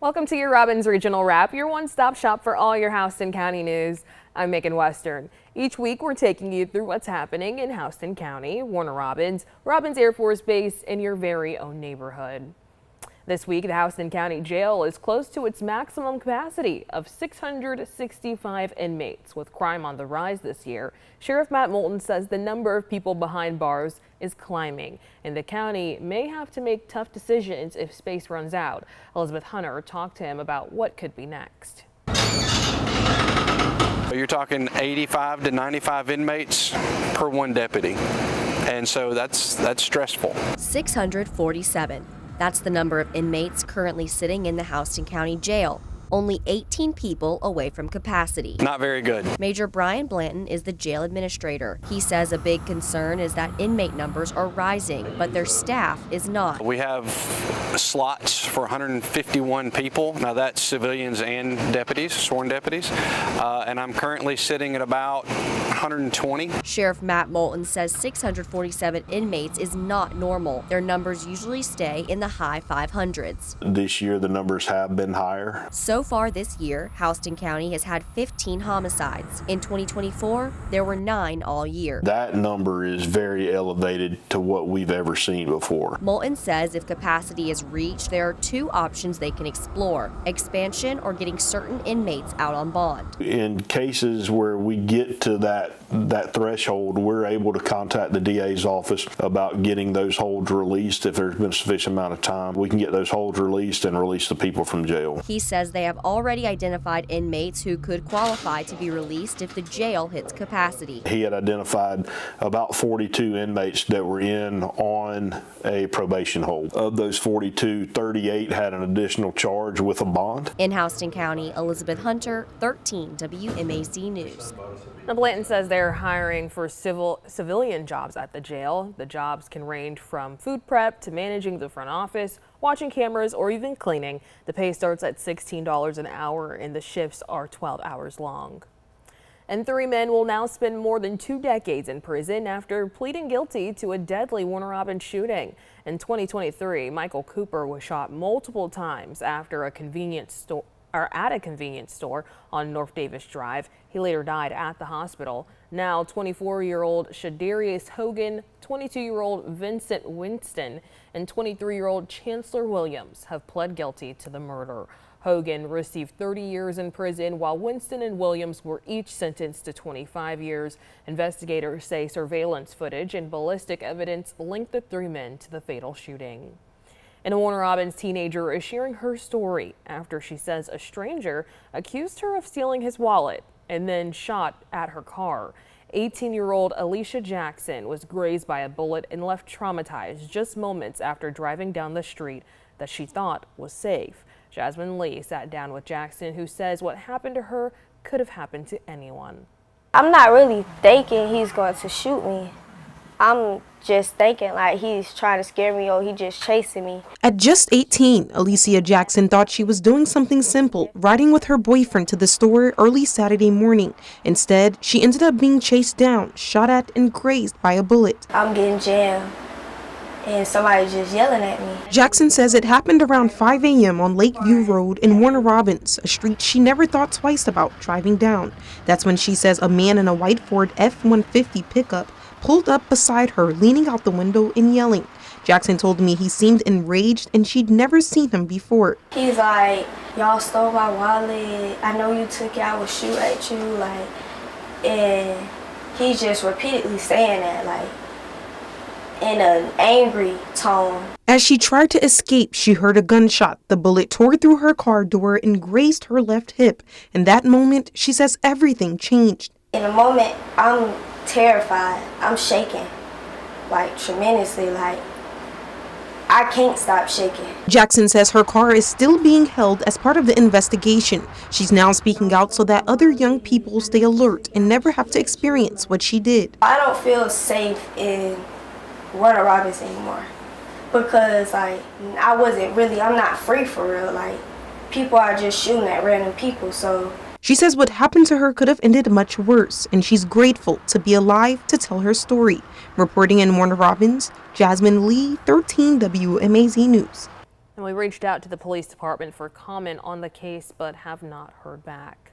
Welcome to your Robbins Regional Wrap, your one-stop shop for all your Houston County news. I'm Megan Western. Each week, we're taking you through what's happening in Houston County, Warner Robins, Robins Air Force Base, and your very own neighborhood. This week, the Houston County Jail is close to its maximum capacity of 665 inmates. With crime on the rise this year, Sheriff Matt Moulton says the number of people behind bars is climbing, and the county may have to make tough decisions if space runs out. Elizabeth Hunter talked to him about what could be next. You're talking 85 to 95 inmates per one deputy, and so that's stressful. 647. That's the number of inmates currently sitting in the Houston County Jail, only 18 people away from capacity. Not very good. Major Brian Blanton is the jail administrator. He says a big concern is that inmate numbers are rising, but their staff is not. We have slots for 151 people. Now that's civilians and deputies, sworn deputies, and I'm currently sitting at about 120. Sheriff Matt Moulton says 647 inmates is not normal. Their numbers usually stay in the high 500s. This year the numbers have been higher. So far this year, Houston County has had 15 homicides. In 2024, there were 9 all year. That number is very elevated to what we've ever seen before. Moulton says if capacity is reached, there are 2 options they can explore: expansion or getting certain inmates out on bond. In cases where we get to that threshold, we're able to contact the DA's office about getting those holds released. If there's been a sufficient amount of time, we can get those holds released and release the people from jail. He says they have already identified inmates who could qualify to be released if the jail hits capacity. He had identified about 42 inmates that were in on a probation hold. Of those 42, 38 had an additional charge with a bond. In Houston County, Elizabeth Hunter, 13 WMAZ News. Now, Blanton says they're hiring for civilian jobs at the jail. The jobs can range from food prep to managing the front office, watching cameras, or even cleaning. The pay starts at $16 an hour and the shifts are 12 hours long. And 3 men will now spend more than 2 decades in prison after pleading guilty to a deadly Warner Robins shooting. In 2023, Michael Cooper was shot multiple times after at a convenience store on North Davis Drive. He later died at the hospital. Now 24-year-old Shadarius Hogan, 22-year-old Vincent Winston, and 23-year-old Chancellor Williams have pled guilty to the murder. Hogan received 30 years in prison, while Winston and Williams were each sentenced to 25 years. Investigators say surveillance footage and ballistic evidence linked the 3 men to the fatal shooting. And a Warner Robins teenager is sharing her story after she says a stranger accused her of stealing his wallet and then shot at her car. 18-year-old Alicia Jackson was grazed by a bullet and left traumatized just moments after driving down the street that she thought was safe. Jasmine Lee sat down with Jackson, who says what happened to her could have happened to anyone. I'm not really thinking he's going to shoot me. I'm just thinking like he's trying to scare me or he just chasing me. At just 18, Alicia Jackson thought she was doing something simple, riding with her boyfriend to the store early Saturday morning. Instead, she ended up being chased down, shot at, and grazed by a bullet. I'm getting jammed and somebody just yelling at me. Jackson says it happened around 5 a.m. on Lakeview Road in Warner Robins, a street she never thought twice about driving down. That's when she says a man in a white Ford F-150 pickup pulled up beside her, leaning out the window and yelling. Jackson told me he seemed enraged and she'd never seen him before. He's like, y'all stole my wallet. I know you took it. I will shoot at you. Like, and he's just repeatedly saying that, like, in an angry tone. As she tried to escape, she heard a gunshot. The bullet tore through her car door and grazed her left hip. In that moment, she says everything changed. In a moment, I'm terrified. I'm shaking, like, tremendously. Like, I can't stop shaking. Jackson says her car is still being held as part of the investigation. She's now speaking out so that other young people stay alert and never have to experience what she did. I don't feel safe in Warner Robins anymore because, like, I'm not free for real. Like, people are just shooting at random people, so. She says what happened to her could have ended much worse, and she's grateful to be alive to tell her story. Reporting in Warner Robins, Jasmine Lee, 13 WMAZ News. And we reached out to the police department for comment on the case, but have not heard back.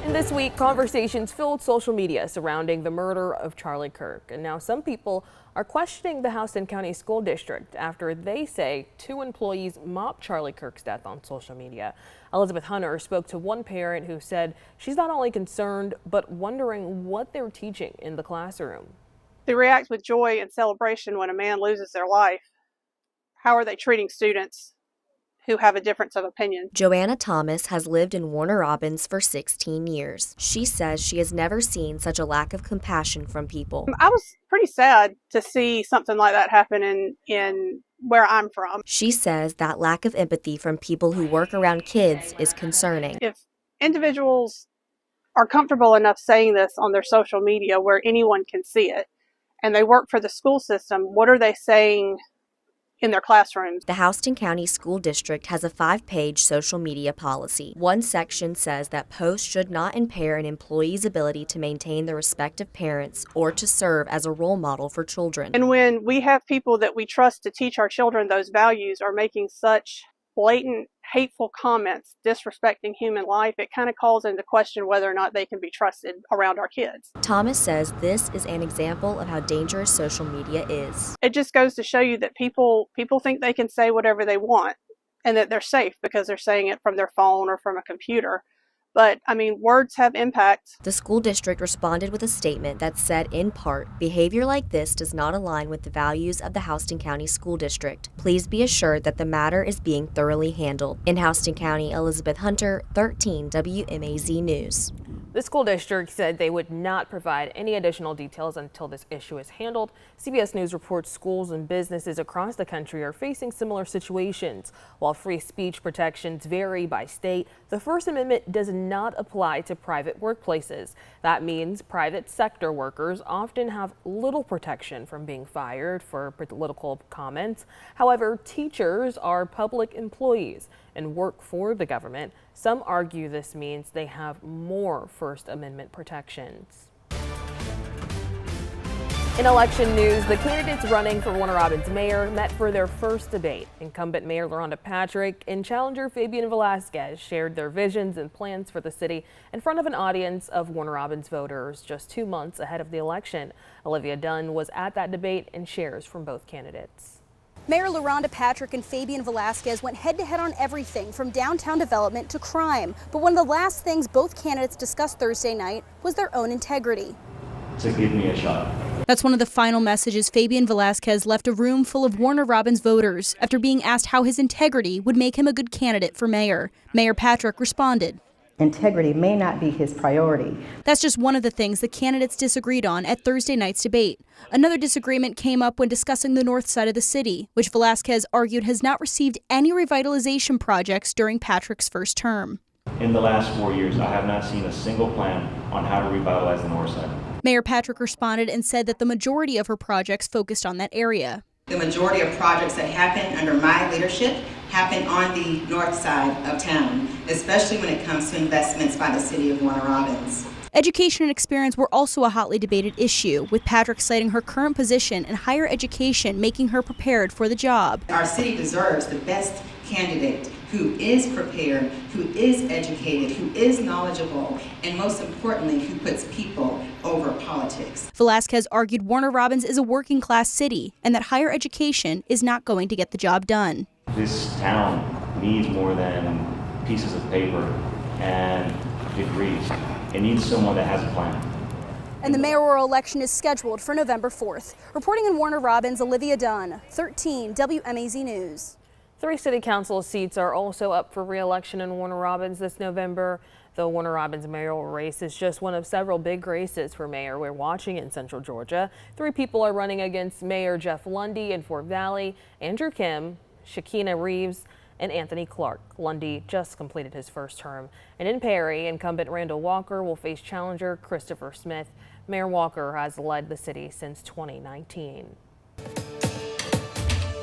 And this week, conversations filled social media surrounding the murder of Charlie Kirk. And now some people are questioning the Houston County School District after they say 2 employees mocked Charlie Kirk's death on social media. Elizabeth Hunter spoke to one parent who said she's not only concerned, but wondering what they're teaching in the classroom. They react with joy and celebration when a man loses their life. How are they treating students who have a difference of opinion? Joanna Thomas has lived in Warner Robins for 16 years. She says she has never seen such a lack of compassion from people. I was pretty sad to see something like that happen in where I'm from. She says that lack of empathy from people who work around kids is concerning. If individuals are comfortable enough saying this on their social media where anyone can see it, and they work for the school system, what are they saying in their classrooms? The Houston County School District has a 5-page social media policy. One section says that posts should not impair an employee's ability to maintain their respective parents or to serve as a role model for children. And when we have people that we trust to teach our children those values are making such blatant, hateful comments disrespecting human life, it kind of calls into question whether or not they can be trusted around our kids. Thomas says this is an example of how dangerous social media is. It just goes to show you that people think they can say whatever they want and that they're safe because they're saying it from their phone or from a computer. But, I mean, words have impact. The school district responded with a statement that said, in part, behavior like this does not align with the values of the Houston County School District. Please be assured that the matter is being thoroughly handled. In Houston County, Elizabeth Hunter, 13 WMAZ News. The school district said they would not provide any additional details until this issue is handled. CBS News reports schools and businesses across the country are facing similar situations. While free speech protections vary by state, the First Amendment does not apply to private workplaces. That means private sector workers often have little protection from being fired for political comments. However, teachers are public employees and work for the government. Some argue this means they have more First Amendment protections. In election news, the candidates running for Warner Robins mayor met for their first debate. Incumbent Mayor LaRhonda Patrick and challenger Fabian Velasquez shared their visions and plans for the city in front of an audience of Warner Robins voters just 2 months ahead of the election. Olivia Dunn was at that debate and shares from both candidates. Mayor LaRhonda Patrick and Fabian Velasquez went head-to-head on everything from downtown development to crime. But one of the last things both candidates discussed Thursday night was their own integrity. To give me a shot. That's one of the final messages Fabian Velasquez left a room full of Warner Robins voters after being asked how his integrity would make him a good candidate for mayor. Mayor Patrick responded, "Integrity may not be his priority." That's just one of the things the candidates disagreed on at Thursday night's debate. Another disagreement came up when discussing the north side of the city, which Velasquez argued has not received any revitalization projects during Patrick's first term. In the last 4 years, I have not seen a single plan on how to revitalize the north side. Mayor Patrick responded and said that the majority of her projects focused on that area. The majority of projects that happen under my leadership happen on the north side of town, especially when it comes to investments by the city of Warner Robins. Education and experience were also a hotly debated issue, with Patrick citing her current position in higher education making her prepared for the job. Our city deserves the best candidate who is prepared, who is educated, who is knowledgeable, and most importantly, who puts people over politics. Velasquez argued Warner Robins is a working class city and that higher education is not going to get the job done. This town needs more than pieces of paper and degrees. It needs someone that has a plan. And the mayoral election is scheduled for November 4th. Reporting in Warner Robins, Olivia Dunn, 13 WMAZ News. 3 city council seats are also up for re-election in Warner Robins this November. The Warner Robins mayoral race is just one of several big races for mayor we're watching in Central Georgia. 3 people are running against Mayor Jeff Lundy in Fort Valley, Andrew Kim, Shakina Reeves, and Anthony Clark. Lundy just completed his first term. And in Perry, incumbent Randall Walker will face challenger Christopher Smith. Mayor Walker has led the city since 2019.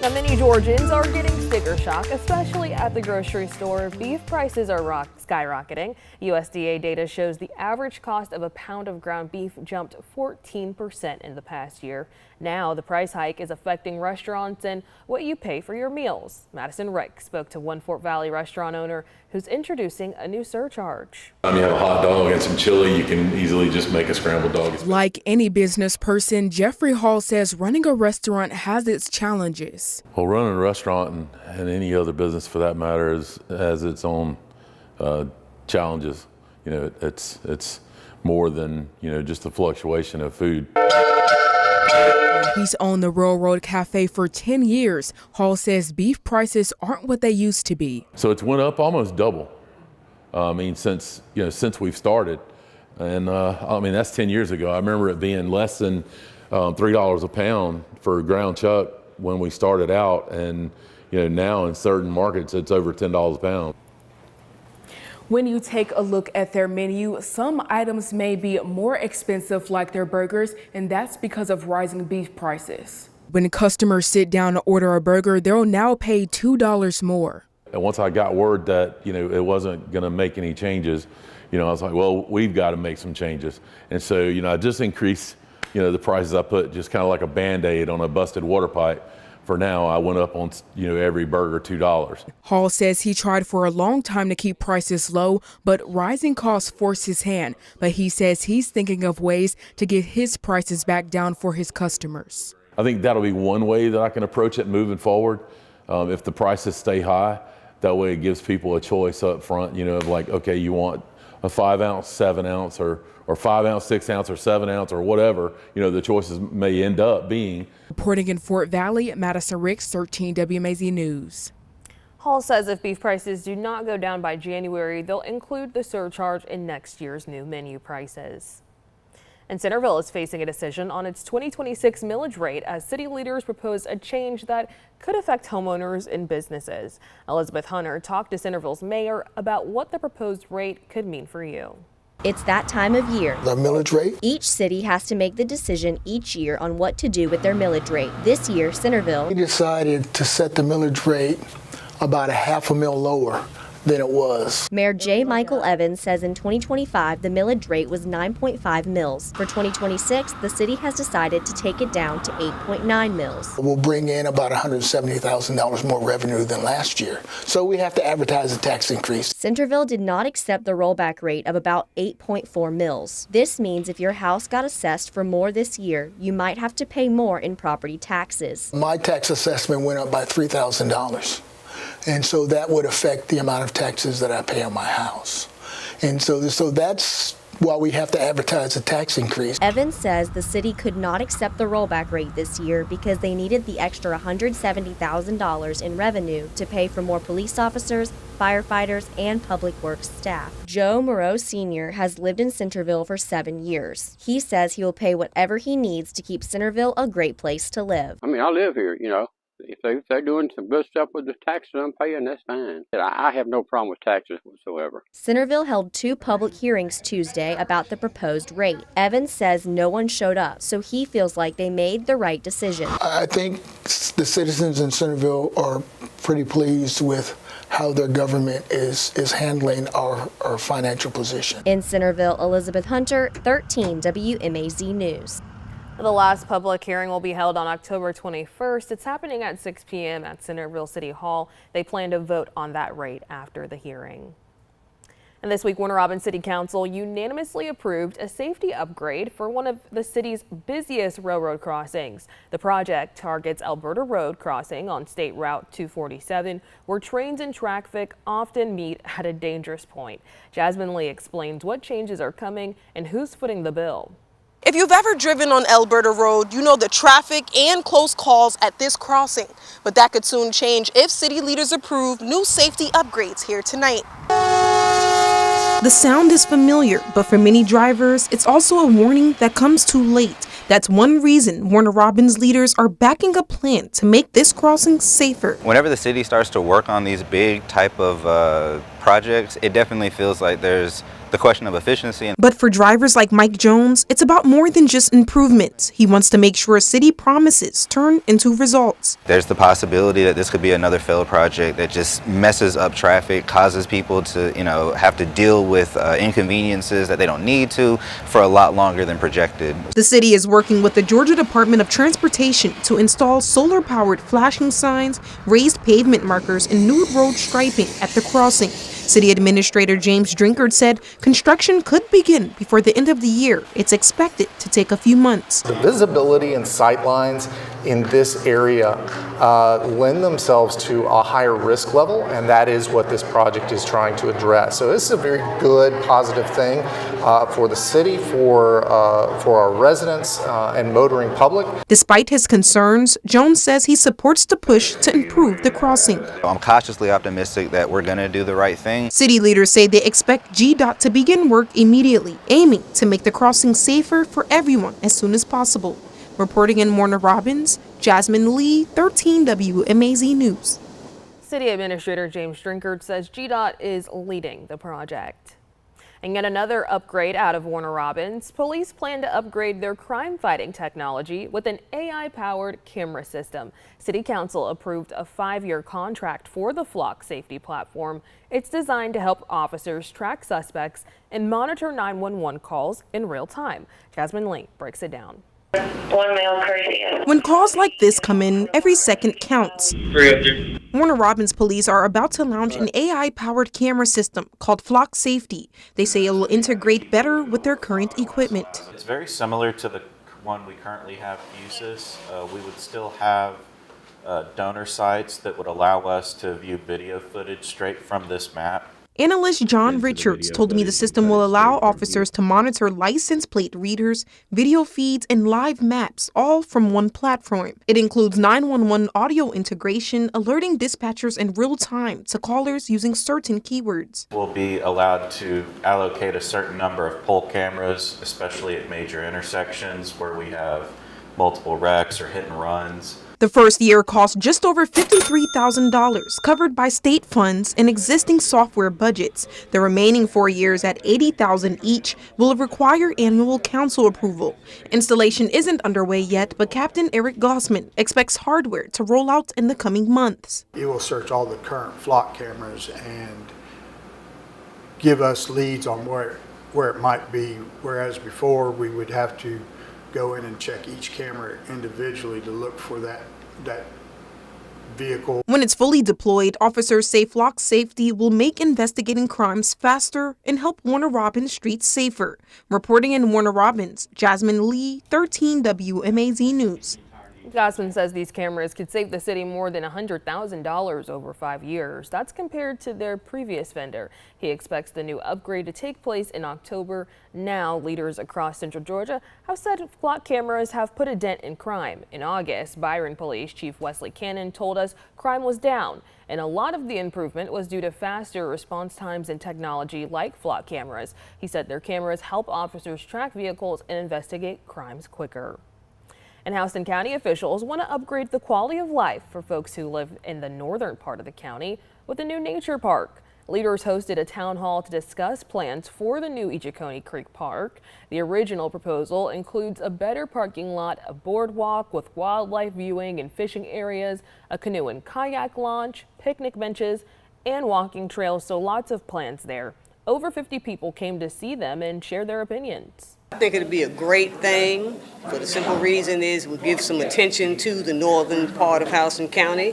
Now, many Georgians are getting sticker shock, especially at the grocery store. Beef prices are skyrocketing skyrocketing. USDA data shows the average cost of a pound of ground beef jumped 14% in the past year. Now the price hike is affecting restaurants and what you pay for your meals. Madison Rick spoke to one Fort Valley restaurant owner who's introducing a new surcharge. You have a hot dog and some chili, you can easily just make a scrambled dog. Like any business person, Jeffrey Hall says running a restaurant has its challenges. Well, running a restaurant and any other business for that matter has its own challenges. You know, it's more than, just the fluctuation of food. He's owned the Railroad Cafe for 10 years. Hall says beef prices aren't what they used to be. So it's went up almost double. Since we've started. And that's 10 years ago. I remember it being less than $3 a pound for ground chuck when we started out. And, now in certain markets, it's over $10 a pound. When you take a look at their menu, some items may be more expensive, like their burgers, and that's because of rising beef prices. When customers sit down to order a burger, they'll now pay $2 more. And once I got word that, it wasn't going to make any changes, I was like, well, we've got to make some changes. And so, I just increased, the prices. I put just kind of like a Band-Aid on a busted water pipe. For now, I went up on, every burger $2. Hall says he tried for a long time to keep prices low, but rising costs forced his hand. But he says he's thinking of ways to get his prices back down for his customers. I think that'll be one way that I can approach it moving forward. If the prices stay high, that way it gives people a choice up front, of like, okay, you want a 5-ounce, 7-ounce, or 5-ounce, 6-ounce, or 7-ounce, or whatever, the choices may end up being. Reporting in Fort Valley, Madison Ricks, 13 WMAZ News. Hall says if beef prices do not go down by January, they'll include the surcharge in next year's new menu prices. And Centerville is facing a decision on its 2026 millage rate as city leaders propose a change that could affect homeowners and businesses. Elizabeth Hunter talked to Centerville's mayor about what the proposed rate could mean for you. It's that time of year. The millage rate? Each city has to make the decision each year on what to do with their millage rate. This year, Centerville We decided to set the millage rate about a $0.5 lower than it was. Mayor J. Michael Evans says in 2025, the millage rate was 9.5 mils. For 2026, the city has decided to take it down to 8.9 mils. We'll bring in about $170,000 more revenue than last year. So we have to advertise a tax increase. Centerville did not accept the rollback rate of about 8.4 mils. This means if your house got assessed for more this year, you might have to pay more in property taxes. My tax assessment went up by $3,000. And so that would affect the amount of taxes that I pay on my house. And so that's why we have to advertise a tax increase. Evans says the city could not accept the rollback rate this year because they needed the extra $170,000 in revenue to pay for more police officers, firefighters, and public works staff. Joe Moreau Sr. has lived in Centerville for 7 years. He says he will pay whatever he needs to keep Centerville a great place to live. I live here, If they're doing some good stuff with the taxes I'm paying, that's fine. I have no problem with taxes whatsoever. Centerville held 2 public hearings Tuesday about the proposed rate. Evans says no one showed up, so he feels like they made the right decision. I think the citizens in Centerville are pretty pleased with how their government is handling our financial position. In Centerville, Elizabeth Hunter, 13 WMAZ News. The last public hearing will be held on October 21st. It's happening at 6 p.m. at Centerville City Hall. They plan to vote on that rate after the hearing. And this week, Warner Robins City Council unanimously approved a safety upgrade for one of the city's busiest railroad crossings. The project targets Alberta Road crossing on State Route 247, where trains and traffic often meet at a dangerous point. Jasmine Lee explains what changes are coming and who's footing the bill. If you've ever driven on Alberta Road, you know the traffic and close calls at this crossing. But that could soon change if city leaders approve new safety upgrades here tonight. The sound is familiar, but for many drivers, it's also a warning that comes too late. That's one reason Warner Robins leaders are backing a plan to make this crossing safer. Whenever the city starts to work on these big type of projects, it definitely feels like there's the question of efficiency. But for drivers like Mike Jones, it's about more than just improvements. He wants to make sure city promises turn into results. There's the possibility that this could be another failed project that just messes up traffic, causes people to, have to deal with inconveniences that they don't need to for a lot longer than projected. The city is working with the Georgia Department of Transportation to install solar-powered flashing signs, raised pavement markers, and new road striping at the crossing. City Administrator James Drinkard said construction could begin before the end of the year. It's expected to take a few months. The visibility and sight lines in this area lend themselves to a higher risk level, and that is what this project is trying to address. So this is a very good, positive thing for the city, for our residents and motoring public. Despite his concerns, Jones says he supports the push to improve the crossing. I'm cautiously optimistic that we're going to do the right thing. City leaders say they expect GDOT to begin work immediately, aiming to make the crossing safer for everyone as soon as possible. Reporting in Warner Robins, Jasmine Lee, 13 WMAZ News. City Administrator James Drinkard says GDOT is leading the project. And yet another upgrade out of Warner Robins. Police plan to upgrade their crime-fighting technology with an AI-powered camera system. City Council approved a 5-year contract for the Flock safety platform. It's designed to help officers track suspects and monitor 911 calls in real time. Jasmine Lee breaks it down. When calls like this come in, every second counts. Warner Robins police are about to launch an AI-powered camera system called Flock Safety. They say it will integrate better with their current equipment. It's very similar to the one we currently have uses. We would still have donor sites that would allow us to view video footage straight from this map. Analyst John Richards told me the system will allow officers to monitor license plate readers, video feeds, and live maps, all from one platform. It includes 911 audio integration, alerting dispatchers in real time to callers using certain keywords. We'll be allowed to allocate a certain number of pole cameras, especially at major intersections where we have multiple wrecks or hit and runs. The first year cost just over $53,000, covered by state funds and existing software budgets. The remaining 4 years at $80,000 each will require annual council approval. Installation isn't underway yet, but Captain Eric Gossman expects hardware to roll out in the coming months. It will search all the current Flock cameras and give us leads on where it might be, whereas before we would have to go in and check each camera individually to look for that vehicle. When it's fully deployed, officers say Flock Safety will make investigating crimes faster and help Warner Robins streets safer. Reporting in Warner Robins, Jasmine Lee, 13 WMAZ News. Gossman says these cameras could save the city more than $100,000 over 5 years. That's compared to their previous vendor. He expects the new upgrade to take place in October. Now, leaders across Central Georgia have said Flock cameras have put a dent in crime. In August, Byron Police Chief Wesley Cannon told us crime was down, and a lot of the improvement was due to faster response times and technology like Flock cameras. He said their cameras help officers track vehicles and investigate crimes quicker. And Houston County officials want to upgrade the quality of life for folks who live in the northern part of the county with a new nature park. Leaders hosted a town hall to discuss plans for the new Echecony Creek Park. The original proposal includes a better parking lot, a boardwalk with wildlife viewing and fishing areas, a canoe and kayak launch, picnic benches, and walking trails, so lots of plans there. Over 50 people came to see them and share their opinions. I think it'd be a great thing for the simple reason is we'll give some attention to the northern part of Houston County,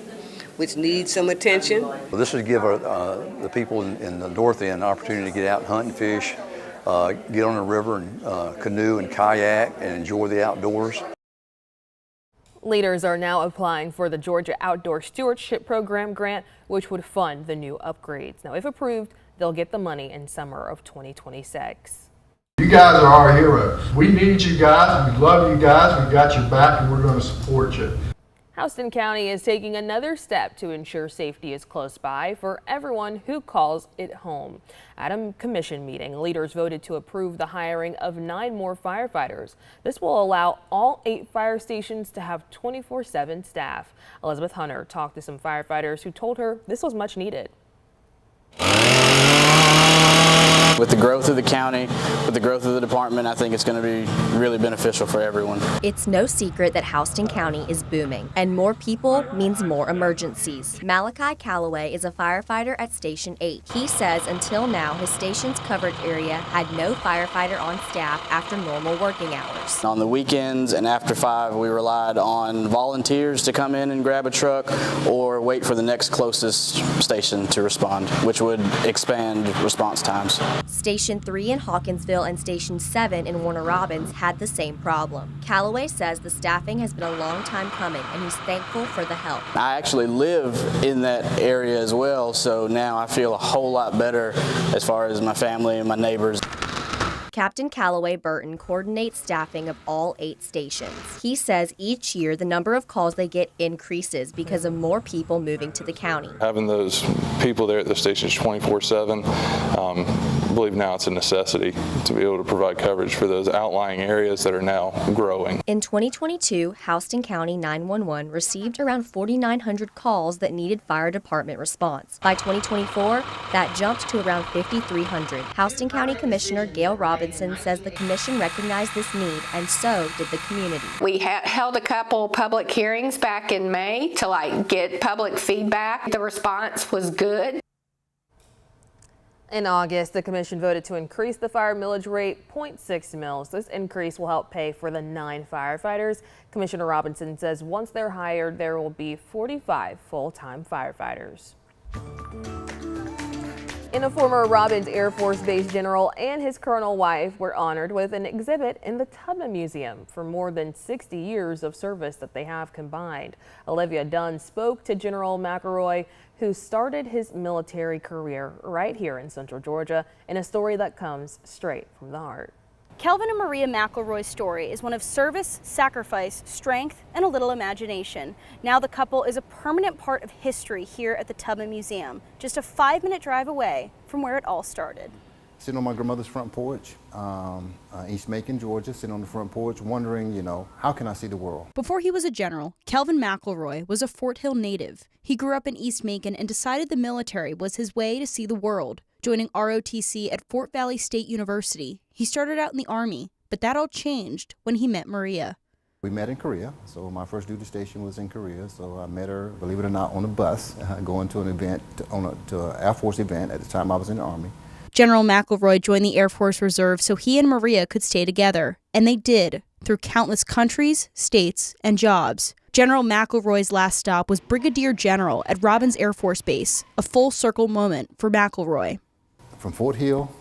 which needs some attention. Well, this would give the people in the north end an opportunity to get out and hunt and fish, get on the river and canoe and kayak and enjoy the outdoors. Leaders are now applying for the Georgia Outdoor Stewardship Program grant, which would fund the new upgrades. Now, if approved, they'll get the money in summer of 2026. You guys are our heroes. We need you guys. We love you guys. We got your back and we're going to support you. Houston County is taking another step to ensure safety is close by for everyone who calls it home. At a commission meeting, leaders voted to approve the hiring of 9 more firefighters. This will allow all 8 fire stations to have 24/7 staff. Elizabeth Hunter talked to some firefighters who told her this was much needed. With the growth of the county, with the growth of the department, I think it's going to be really beneficial for everyone. It's no secret that Houston County is booming, and more people means more emergencies. Malachi Calloway is a firefighter at Station 8. He says until now, his station's coverage area had no firefighter on staff after normal working hours. On the weekends and after 5, we relied on volunteers to come in and grab a truck or wait for the next closest station to respond, which would expand response times. Station 3 in Hawkinsville and Station 7 in Warner Robins had the same problem. Calloway says the staffing has been a long time coming, and he's thankful for the help. I actually live in that area as well, so now I feel a whole lot better as far as my family and my neighbors. Captain Calloway Burton coordinates staffing of all 8 stations. He says each year the number of calls they get increases because of more people moving to the county. Having those people there at the stations 24/7, I believe now it's a necessity to be able to provide coverage for those outlying areas that are now growing. In 2022, Houston County 911 received around 4,900 calls that needed fire department response. By 2024, that jumped to around 5,300. Houston County Commissioner Gail Robinson says the commission recognized this need, and so did the community. We held a couple public hearings back in May to get public feedback. The response was good. In August, the commission voted to increase the fire millage rate 0.6 mils. This increase will help pay for the 9 firefighters. Commissioner Robinson says once they're hired, there will be 45 full-time firefighters. And a former Robins Air Force Base general and his colonel wife were honored with an exhibit in the Tubman Museum for more than 60 years of service that they have combined. Olivia Dunn spoke to General McElroy, who started his military career right here in Central Georgia, in a story that comes straight from the heart. Kelvin and Maria McElroy's story is one of service, sacrifice, strength, and a little imagination. Now the couple is a permanent part of history here at the Tubman Museum, just a 5-minute drive away from where it all started. Sitting on my grandmother's front porch, East Macon, Georgia, sitting on the front porch, wondering, how can I see the world? Before he was a general, Kelvin McElroy was a Fort Hill native. He grew up in East Macon and decided the military was his way to see the world. Joining ROTC at Fort Valley State University, he started out in the Army, but that all changed when he met Maria. We met in Korea, so my first duty station was in Korea, so I met her, believe it or not, on a bus, going to an event, to an Air Force event. At the time I was in the Army. General McElroy joined the Air Force Reserve so he and Maria could stay together, and they did, through countless countries, states, and jobs. General McElroy's last stop was Brigadier General at Robins Air Force Base, a full circle moment for McElroy. From Fort Hill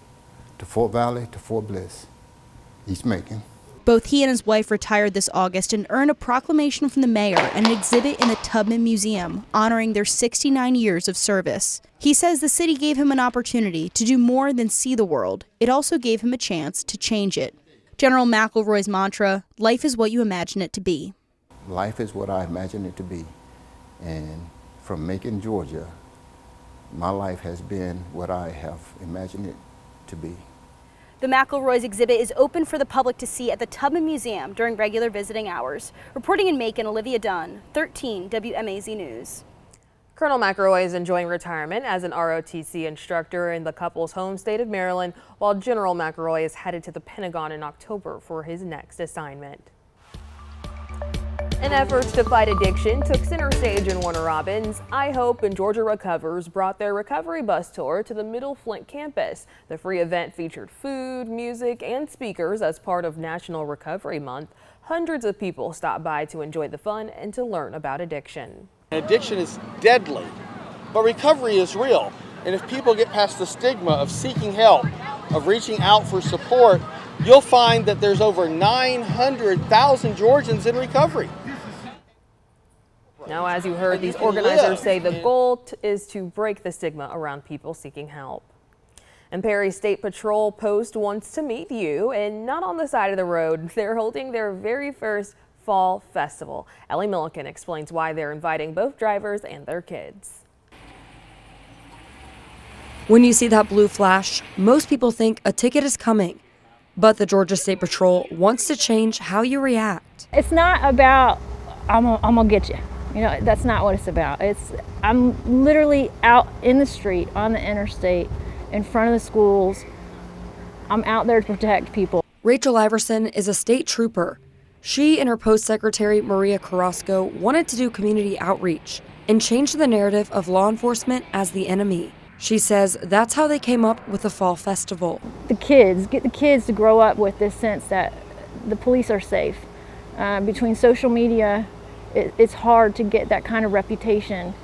to Fort Valley to Fort Bliss, East Macon. Both he and his wife retired this August and earned a proclamation from the mayor and an exhibit in the Tubman Museum honoring their 69 years of service. He says the city gave him an opportunity to do more than see the world. It also gave him a chance to change it. General McElroy's mantra, life is what you imagine it to be. Life is what I imagine it to be. And from Macon, Georgia, my life has been what I have imagined it to be. The McElroy's exhibit is open for the public to see at the Tubman Museum during regular visiting hours. Reporting in Macon, Olivia Dunn, 13 WMAZ News. Colonel McElroy is enjoying retirement as an ROTC instructor in the couple's home state of Maryland, while General McElroy is headed to the Pentagon in October for his next assignment. In efforts to fight addiction took center stage in Warner Robins. I Hope and Georgia Recovers brought their recovery bus tour to the Middle Flint campus. The free event featured food, music, and speakers as part of National Recovery Month. Hundreds of people stopped by to enjoy the fun and to learn about addiction. Addiction is deadly, but recovery is real. And if people get past the stigma of seeking help, of reaching out for support, you'll find that there's over 900,000 Georgians in recovery. Now, as you heard, these organizers say the goal is to break the stigma around people seeking help. And Perry State Patrol Post wants to meet you, and not on the side of the road. They're holding their very first fall festival. Ellie Milliken explains why they're inviting both drivers and their kids. When you see that blue flash, most people think a ticket is coming. But the Georgia State Patrol wants to change how you react. It's not about, I'm gonna get you. That's not what it's about. I'm literally out in the street, on the interstate, in front of the schools, I'm out there to protect people. Rachel Iverson is a state trooper. She and her post secretary, Maria Carrasco, wanted to do community outreach and change the narrative of law enforcement as the enemy. She says that's how they came up with the Fall Festival. Get the kids to grow up with this sense that the police are safe. Between social media, it's hard to get that kind of reputation.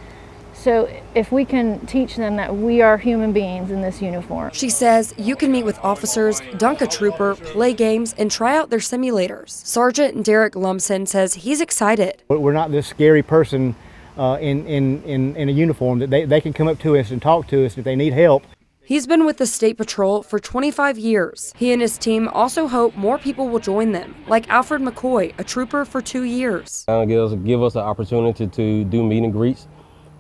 So if we can teach them that we are human beings in this uniform. She says you can meet with officers, dunk a trooper, play games, and try out their simulators. Sergeant Derek Lumsden says he's excited. We're not this scary person in a uniform, that they can come up to us and talk to us if they need help. He's been with the State Patrol for 25 years. He and his team also hope more people will join them, like Alfred McCoy, a trooper for 2 years. Give us an opportunity to do meet and greets.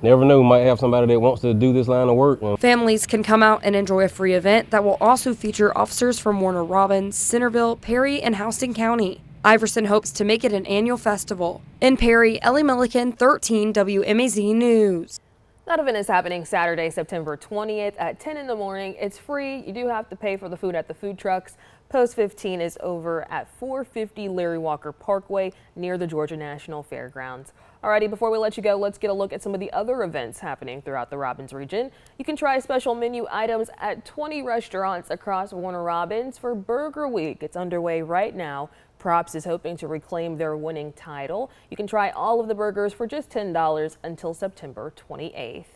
Never know, we might have somebody that wants to do this line of work. Families can come out and enjoy a free event that will also feature officers from Warner Robins, Centerville, Perry, and Houston County. Iverson hopes to make it an annual festival. In Perry, Ellie Milliken, 13 WMAZ News. That event is happening Saturday, September 20th at 10 in the morning. It's free. You do have to pay for the food at the food trucks. Post 15 is over at 450 Larry Walker Parkway near the Georgia National Fairgrounds. Alrighty, before we let you go, let's get a look at some of the other events happening throughout the Robbins region. You can try special menu items at 20 restaurants across Warner Robins for Burger Week. It's underway right now. Props is hoping to reclaim their winning title. You can try all of the burgers for just $10 until September 28th.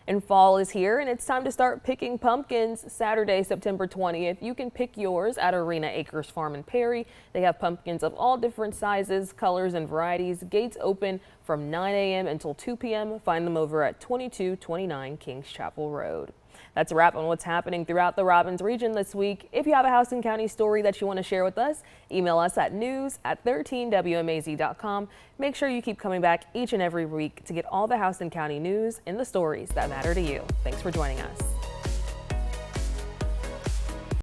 And fall is here, and it's time to start picking pumpkins. Saturday, September 20th, you can pick yours at Arena Acres Farm in Perry. They have pumpkins of all different sizes, colors, and varieties. Gates open from 9 a.m. until 2 p.m. Find them over at 2229 Kings Chapel Road. That's a wrap on what's happening throughout the Robbins region this week. If you have a Houston County story that you want to share with us, email us at news@13wmaz.com. Make sure you keep coming back each and every week to get all the Houston County news and the stories that matter to you. Thanks for joining us.